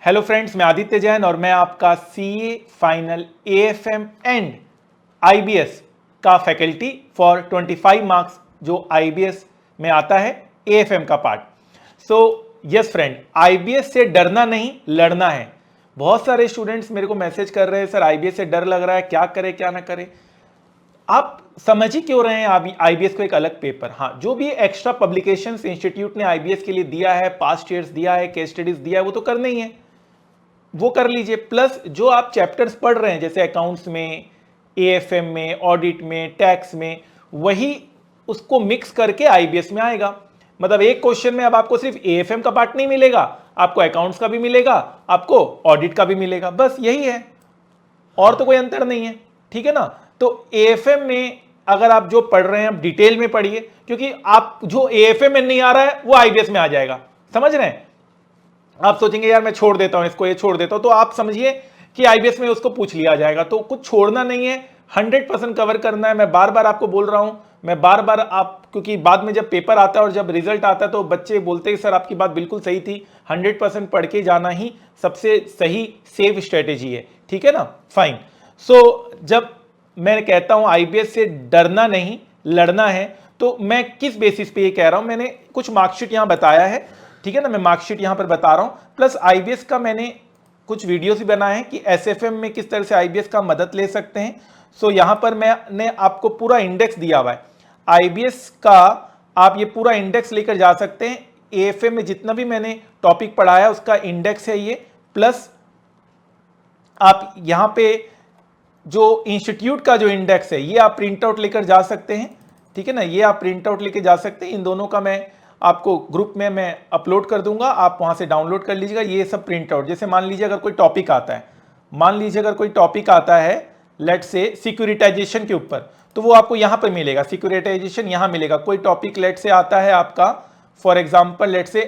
Hello friends, मैं आदित्य जैन और मैं आपका CA final AFM and IBS का फैकल्टी फॉर 25 मार्क्स जो आईबीएस में आता है एएफएम का part. So yes friend, IBS से डरना नहीं लड़ना है। बहुत सारे स्टूडेंट्स मेरे को मैसेज कर रहे हैं, सर आईबीएस से डर लग रहा है, क्या करें क्या ना करें। आप समझ ही क्यों रहे हैं आईबीएस को एक अलग पेपर। हाँ, जो भी एक्स्ट्रा पब्लिकेशंस इंस्टीट्यूट ने आईबीएस के लिए दिया है, पास्ट ईयर्स दिया है, केस स्टडीज दिया है, वो तो करना ही है, वो कर लीजिए। प्लस जो आप चैप्टर्स पढ़ रहे हैं जैसे अकाउंट्स में, एएफएम में, ऑडिट में, टैक्स में, वही उसको मिक्स करके आईबीएस में आएगा। मतलब एक क्वेश्चन में अब आपको सिर्फ एएफएम का पार्ट नहीं मिलेगा, आपको अकाउंट्स का भी मिलेगा, आपको ऑडिट का भी मिलेगा, बस यही है, और तो कोई अंतर नहीं है। ठीक है ना। तो एएफएम में अगर आप जो पढ़ रहे हैं आप डिटेल में पढ़िए, क्योंकि आप जो एएफएम में नहीं आ रहा है वो आईबीएस में आ जाएगा। समझ रहे हैं। आप सोचेंगे यार मैं छोड़ देता हूं इसको, ये छोड़ देता हूं, तो आप समझिए कि आईबीएस में उसको पूछ लिया जाएगा। तो कुछ छोड़ना नहीं है, 100% कवर करना है। मैं बार बार आपको बोल रहा हूं, मैं बार बार आप, क्योंकि बाद में जब पेपर आता है और जब रिजल्ट आता है तो बच्चे बोलते हैं सर आपकी बात बिल्कुल सही थी, 100% पढ़ के जाना ही सबसे सही सेफ स्ट्रेटेजी है। ठीक है ना, फाइन। सो जब मैं कहता हूं आईबीएस से डरना नहीं लड़ना है, तो मैं किस बेसिस पे ये कह रहा हूं, मैंने कुछ मार्कशीट यहां बताया है। ठीक है ना, मैं मार्कशीट यहां पर बता रहा हूं, प्लस आईबीएस का मैंने कुछ वीडियोस भी बनाए हैं कि एसएफएम में किस तरह से आईबीएस का मदद ले सकते हैं। सो यहां पर मैंने आपको पूरा इंडेक्स दिया हुआ है आईबीएस का, आप ये पूरा इंडेक्स लेकर जा सकते हैं। एएफएम में जितना भी मैंने टॉपिक पढ़ाया उसका इंडेक्स है ये, प्लस आप यहां पे जो इंस्टीट्यूट का जो इंडेक्स है ये आप प्रिंट आउट लेकर जा सकते हैं। ठीक है ना, ये आप प्रिंट आउट लेकर जा सकते हैं। इन दोनों का मैं आपको ग्रुप में मैं अपलोड कर दूंगा, आप वहां से डाउनलोड कर लीजिएगा ये सब प्रिंट आउट। जैसे मान लीजिए अगर कोई टॉपिक आता है, मान लीजिए अगर कोई टॉपिक आता है लेट से सिक्योरिटाइजेशन के ऊपर, तो वो आपको यहां पर मिलेगा, सिक्योरिटाइजेशन यहां मिलेगा। कोई टॉपिक लेट से आता है आपका फॉर एग्जाम्पल लेट से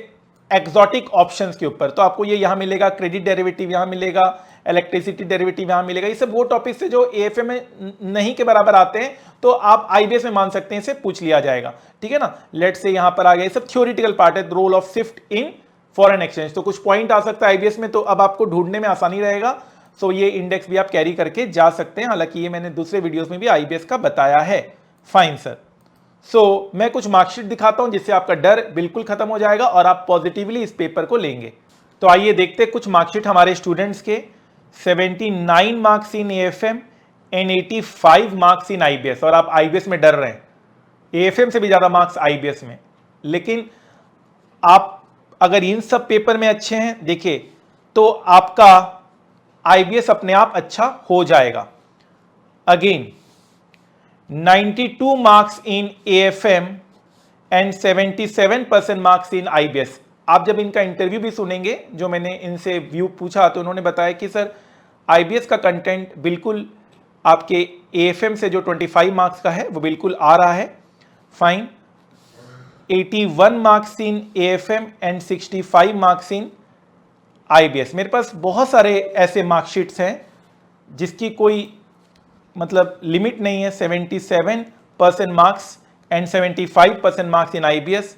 एक्सोटिक ऑप्शंस के ऊपर, तो आपको ये यहां मिलेगा, क्रेडिट डेरिवेटिव यहां मिलेगा, इलेक्ट्रिसिटी डेरिवेटिव यहां मिलेगा। ये सब वो टॉपिक से जो एएफएम में नहीं के बराबर आते हैं, तो आप आईबीएस में मान सकते हैं इसे पूछ लिया जाएगा। ठीक है ना, लेट से यहां पर आ गया, ये सब थ्योरेटिकल पार्ट है, role of SWIFT in foreign exchange, तो कुछ पॉइंट आ सकता है आईबीएस में, तो अब आपको ढूंढने में आसानी रहेगा। सो ये इंडेक्स भी आप कैरी करके जा सकते हैं, हालांकि ये मैंने दूसरे वीडियोस में भी आईबीएस का बताया है। Fine sir. सो मैं कुछ मार्कशीट दिखाता हूं जिससे आपका डर बिल्कुल खत्म हो जाएगा और आप पॉजिटिवली इस पेपर को लेंगे। तो आइए देखते हैं कुछ मार्कशीट हमारे स्टूडेंट्स के। 79 marks in AFM and 85 marks in IBS, और आप आईबीएस में डर रहे हैं, एएफएम से भी ज्यादा मार्क्स आईबीएस में। लेकिन आप अगर इन सब पेपर में अच्छे हैं देखिए, तो आपका आईबीएस अपने आप अच्छा हो जाएगा। Again 92 marks in AFM and 77% marks in IBS. आप जब इनका इंटरव्यू भी सुनेंगे, जो मैंने इनसे व्यू पूछा, तो उन्होंने बताया कि सर आईबीएस का कंटेंट बिल्कुल आपके एएफएम से जो 25 मार्क्स का है वो बिल्कुल आ रहा है। Fine. 81 marks in AFM and 65 marks in IBS. मेरे पास बहुत सारे ऐसे मार्कशीट्स हैं जिसकी कोई मतलब लिमिट नहीं है। 77% marks and 75% marks in IBS,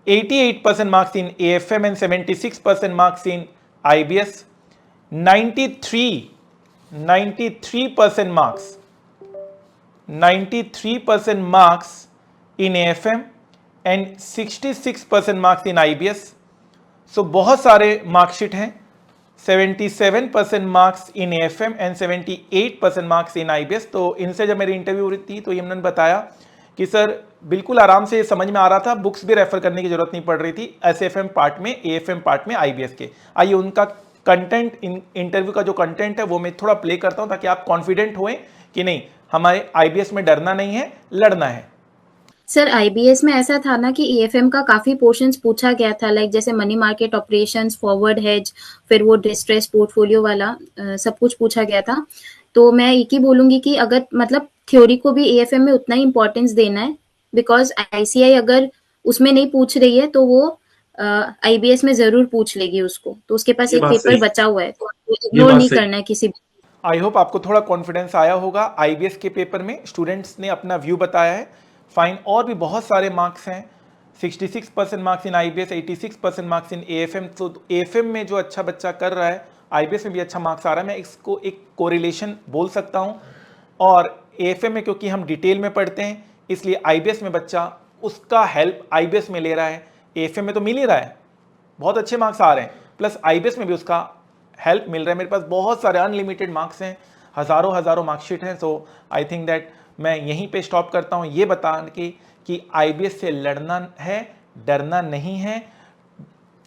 88% marks in AFM and 76% marks in IBS, 93% marks in AFM and 66% marks in IBS. So बहुत सारे मार्कशीट हैं। 77% marks in AFM and 78% marks in IBS। तो इनसे जब मेरी इंटरव्यू हो रही थी तो इन्होंने बताया कि सर बिल्कुल आराम से समझ में आ रहा था, बुक्स भी रेफर करने की जरूरत नहीं पड़ रही थी एसएफएम पार्ट में, एएफएम पार्ट में आईबीएस के। आइए उनका कंटेंट, इंटरव्यू का जो कंटेंट है वो मैं थोड़ा प्ले करता हूं ताकि आप कॉन्फिडेंट हों कि नहीं हमारे आईबीएस में डरना नहीं है, लड़ना है। सर आईबीएस में ऐसा था ना कि एएफएम का काफी पोर्शंस पूछा गया था, लाइक जैसे money market operations, forward hedge, फिर वो डिस्ट्रेस पोर्टफोलियो वाला सब कुछ पूछा गया था। तो मैं एक ही बोलूंगी कि अगर मतलब थ्योरी को भी एएफएम में उतना ही इंपॉर्टेंस देना है, बिकॉज आईसीआई अगर उसमें नहीं पूछ रही है तो वो आईबीएस में जरूर पूछ लेगी उसको, तो उसके पास एक पेपर बचा हुआ है, तो इग्नोर नहीं करना है किसी भी। आई होप आपको थोड़ा कॉन्फिडेंस आया होगा आईबीएस के पेपर में, स्टूडेंट्स ने अपना व्यू बताया है। फाइन, और भी बहुत सारे मार्क्स हैं 66% marks in IBS, 86% marks in AFM. तो एएफएम में जो अच्छा बच्चा कर रहा है, आईबीएस में भी अच्छा मार्क्स आ रहा है, मैं इसको एक कोरिलेशन बोल सकता हूं। और एएफएम में क्योंकि हम डिटेल में पढ़ते हैं, इसलिए आईबीएस में बच्चा उसका हेल्प आईबीएस में ले रहा है, एएफएम में तो मिल ही रहा है, बहुत अच्छे मार्क्स आ रहे हैं, प्लस आईबीएस में भी उसका हेल्प मिल रहा है। मेरे पास बहुत सारे अनलिमिटेड मार्क्स हैं, हज़ारों मार्कशीट हैं। सो आई थिंक दैट मैं यहीं पे स्टॉप करता हूँ, ये बता के कि आईबीएस से लड़ना है, डरना नहीं है।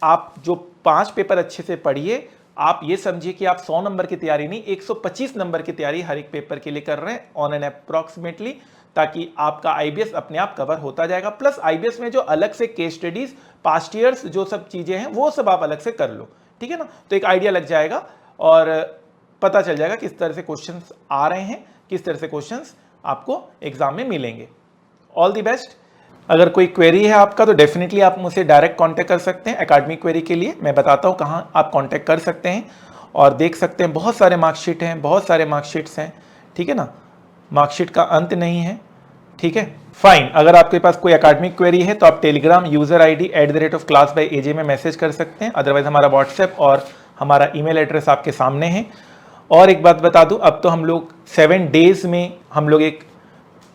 आप जो 5 पेपर अच्छे से पढ़िए, आप ये समझिए कि आप 100 नंबर की तैयारी नहीं, 125 नंबर की तैयारी हर एक पेपर के लिए कर रहे हैं ऑन एन अप्रॉक्सीमेटली, ताकि आपका आईबीएस अपने आप कवर होता जाएगा। प्लस आईबीएस में जो अलग से केस स्टडीज, पास्ट ईयर्स जो सब चीजें हैं, वो सब आप अलग से कर लो, ठीक है ना। तो एक आइडिया लग जाएगा और पता चल जाएगा किस तरह से क्वेश्चंस आ रहे हैं, किस तरह से क्वेश्चंस आपको एग्जाम में मिलेंगे। All the best. अगर कोई क्वेरी है आपका तो डेफिनेटली आप मुझसे डायरेक्ट कांटेक्ट कर सकते हैं। एकेडमिक क्वेरी के लिए मैं बताता हूं कहां आप कांटेक्ट कर सकते हैं और देख सकते हैं। बहुत सारे मार्कशीट हैं, बहुत सारे मार्कशीट्स हैं, ठीक है ना, मार्कशीट का अंत नहीं है, ठीक है, फाइन। अगर आपके पास कोई एकेडमिक क्वेरी है तो आप टेलीग्राम यूजर आईडी @class_by_aj में मैसेज कर सकते हैं। अदरवाइज हमारा व्हाट्सएप और हमारा ईमेल एड्रेस आपके सामने है। और एक बात बता दूं, अब तो हम लोग 7 डेज में हम लोग एक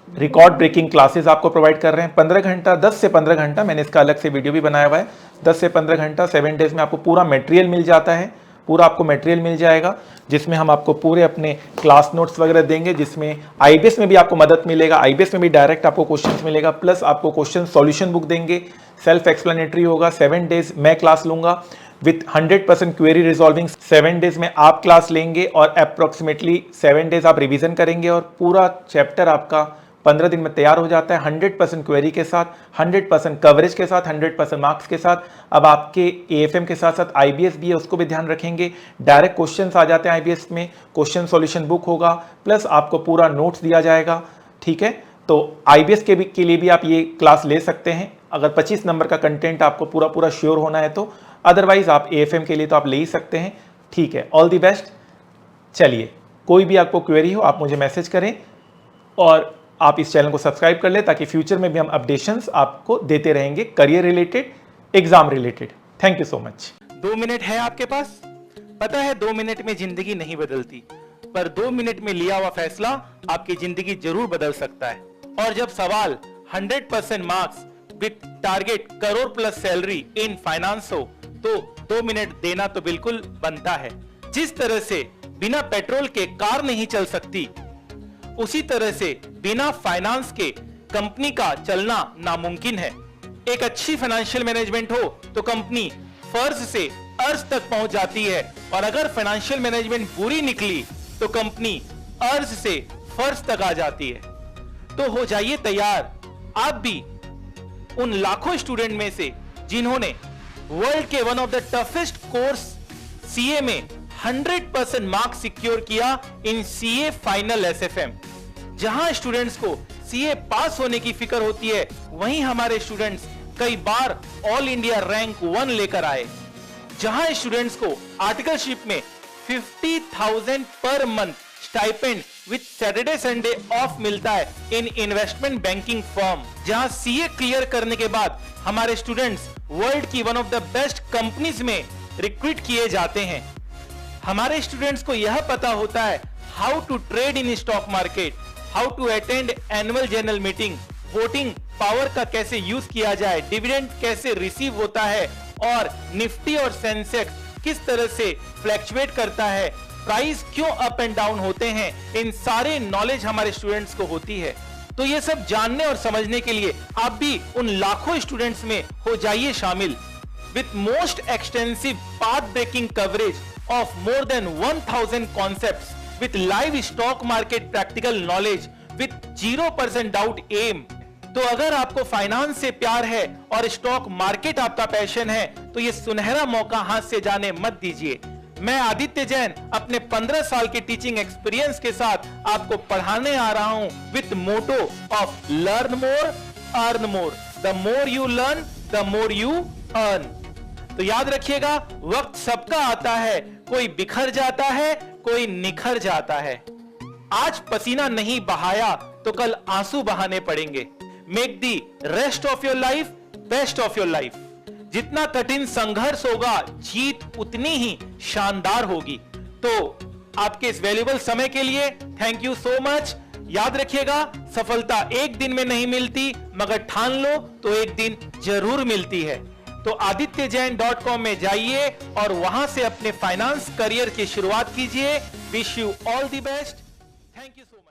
रिकॉर्ड ब्रेकिंग क्लासेस आपको प्रोवाइड कर रहे हैं। 15 घंटा, 10 से 15 घंटा, मैंने इसका अलग से वीडियो भी बनाया हुआ है। 10 से 15 घंटा 7 डेज में आपको पूरा मटेरियल मिल जाता है, पूरा आपको मटेरियल मिल जाएगा, जिसमें हम आपको पूरे अपने क्लास नोट्स वगैरह देंगे, जिसमें आईबीएस में भी आपको मदद मिलेगा, आईबीएस में भी डायरेक्ट आपको क्वेश्चंस मिलेगा, प्लस आपको क्वेश्चन सॉल्यूशन बुक देंगे, सेल्फ एक्सप्लेनेटरी होगा। 7 डेज मैं क्लास लूंगा विथ 100% क्वेरी रिजॉल्विंग। 7 डेज में आप क्लास लेंगे और अप्रोक्सीमेटली 7 डेज आप रिवीजन करेंगे और पूरा चैप्टर आपका 15 दिन में तैयार हो जाता है, 100% क्वेरी के साथ, 100% कवरेज के साथ, 100% मार्क्स के साथ। अब आपके एएफएम के साथ साथ आईबीएस भी है, उसको भी ध्यान रखेंगे। डायरेक्ट क्वेश्चंस आ जाते हैं आईबीएस में, क्वेश्चन सॉल्यूशन बुक होगा, प्लस आपको पूरा नोट्स दिया जाएगा, ठीक है। तो आईबीएस के लिए भी आप ये क्लास ले सकते हैं, अगर 25 नंबर का कंटेंट आपको पूरा श्योर होना है तो। अदरवाइज आप एएफएम के लिए तो आप ले ही सकते हैं, ठीक है। All the best. चलिए, कोई भी आपको क्वेरी हो आप मुझे मैसेज करें और आप इस चैनल को सब्सक्राइब कर लें, ताकि फ्यूचर में भी हम अपडेशंस आपको देते रहेंगे, career related, exam related. Thank you so much. 2 minute है आपके पास? पता है 2 मिनट में जिंदगी नहीं बदलती, पर 2 मिनट में लिया हुआ फैसला आपकी जिंदगी जरूर बदल सकता है। और जब सवाल 100% marks with target crore plus salary in finance हो, तो 2 मिनट देना तो बिल्कुल बनता है। जिस तरह से बिना पेट्रोल के कार नहीं चल सकती, उसी तरह से बिना फाइनेंस के कंपनी का चलना नामुमकिन है। एक अच्छी फाइनेंशियल मैनेजमेंट हो तो कंपनी फर्ज से अर्ज तक पहुंच जाती है, और अगर फाइनेंशियल मैनेजमेंट बुरी निकली तो कंपनी अर्ज से फर्ज तक आ जाती है। तो हो जाइए तैयार आप भी उन लाखों स्टूडेंट में से जिन्होंने वर्ल्ड के one of the toughest course CA में 100% मार्क्स सिक्योर किया इन सीए फाइनल एसएफएम। जहां स्टूडेंट्स को सीए पास होने की फिक्र होती है, वहीं हमारे स्टूडेंट्स कई बार ऑल इंडिया रैंक 1 लेकर आए। जहां स्टूडेंट्स को आर्टिकलशिप में 50,000 per month stipend with Saturday Sunday off मिलता है इन इन्वेस्टमेंट बैंकिंग फर्म। जहां सीए क्लियर करने के बाद हमारे स्टूडेंट्स वर्ल्ड की one of the best companies में रिक्रूट किए जाते हैं। हमारे स्टूडेंट्स को यह पता होता है how to trade in stock market, how to attend annual general meeting, voting power का कैसे यूज किया जाए, डिविडेंड कैसे रिसीव होता है, और निफ्टी और सेंसेक्स किस तरह से फ्लैक्चुएट करता है, प्राइस क्यों अप एंड डाउन होते हैं। इन सारे नॉलेज हमारे स्टूडेंट्स को होती है। तो ये सब जानने और समझने के लिए आप भी उन लाखों स्टूडेंट्स में हो जाइए शामिल। With most extensive path breaking coverage of more than 1000 concepts with live stock market practical knowledge with 0% doubt aim। तो अगर आपको फाइनेंस से प्यार है और स्टॉक मार्केट आपका पैशन है, तो ये सुनहरा मौका हाथ से जाने मत दीजिए। मैं आदित्य जैन अपने 15 साल के टीचिंग एक्सपीरियंस के साथ आपको पढ़ाने आ रहा हूं with motto of learn more earn more. The more you learn the more you earn. तो याद रखिएगा, वक्त सबका आता है, कोई बिखर जाता है, कोई निखर जाता है। आज पसीना नहीं बहाया तो कल आंसू बहाने पड़ेंगे। Make the rest of your life best of your life. जितना कठिन संघर्ष होगा, जीत उतनी ही शानदार होगी। तो आपके इस वैल्यूएबल समय के लिए थैंक यू सो मच। याद रखिएगा, सफलता एक दिन में नहीं मिलती, मगर ठान लो तो एक दिन जरूर मिलती है। तो adityajain.com में जाइए और वहां से अपने फाइनेंस करियर की शुरुआत कीजिए। Wish you all the best. Thank you so much.